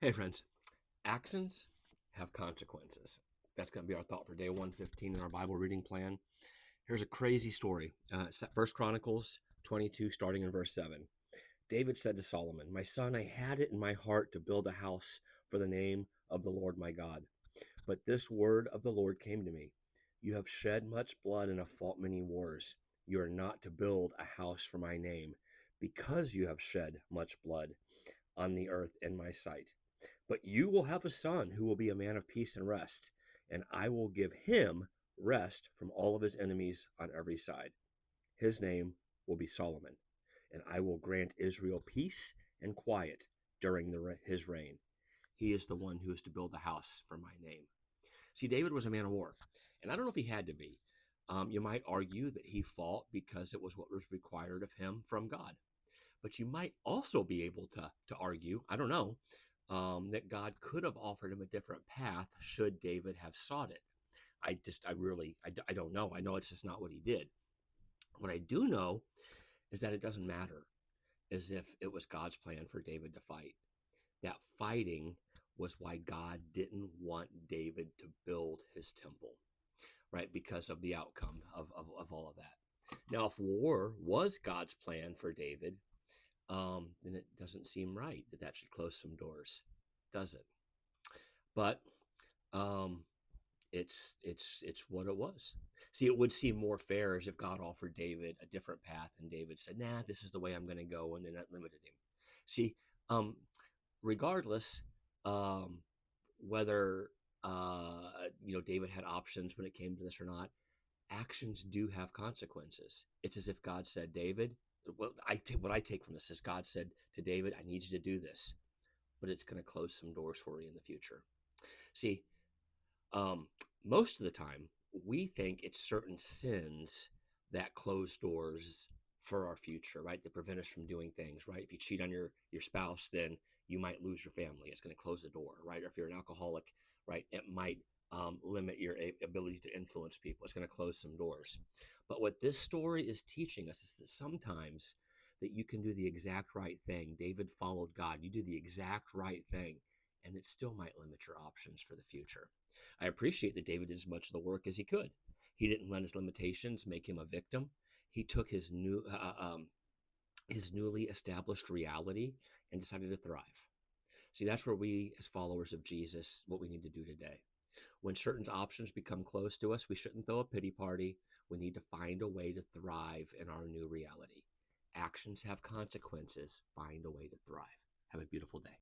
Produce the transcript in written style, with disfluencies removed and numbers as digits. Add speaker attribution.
Speaker 1: Hey, friends, actions have consequences. That's going to be our thought for day 115 in our Bible reading plan. Here's a crazy story. 1 Chronicles 22, starting in verse 7. David said to Solomon, "My son, I had it in my heart to build a house for the name of the Lord my God. But this word of the Lord came to me. You have shed much blood and have fought many wars. You are not to build a house for my name, because you have shed much blood on the earth in my sight. But you will have a son who will be a man of peace and rest, and I will give him rest from all of his enemies on every side. His name will be Solomon, and I will grant Israel peace and quiet during his reign. He is the one who is to build the house for my name." See, David was a man of war, and I don't know if he had to be. You might argue that he fought because it was what was required of him from God. But you might also be able to argue, I don't know, that God could have offered him a different path should David have sought it. I don't know. I know it's just not what he did. What I do know is that it doesn't matter as if it was God's plan for David to fight. That fighting was why God didn't want David to build his temple, right? Because of the outcome of all of that. Now, if war was God's plan for David, then it doesn't seem right that that should close some doors, does it? But um, it's what it was. See, it would seem more fair as if God offered David a different path, and David said, "Nah, this is the way I'm going to go," and then that limited him. See, um, regardless, um, whether David had options when it came to this or not, actions do have consequences. It's as if God said, "David," what I take from this is God said to David, "I need you to do this, but it's going to close some doors for you in the future." See, um, most of the time, we think it's certain sins that close doors for our future, right? That prevent us from doing things, right? If you cheat on your spouse, then you might lose your family. It's going to close the door, right? Or if you're an alcoholic, right, it might limit your ability to influence people. It's going to close some doors. But what this story is teaching us is that sometimes that you can do the exact right thing. David followed God. You do the exact right thing, and it still might limit your options for the future. I appreciate that David did as much of the work as he could. He didn't let his limitations make him a victim. He took his newly established reality and decided to thrive. See, that's where we, as followers of Jesus, what we need to do today. When certain options become close to us, we shouldn't throw a pity party. We need to find a way to thrive in our new reality. Actions have consequences. Find a way to thrive. Have a beautiful day.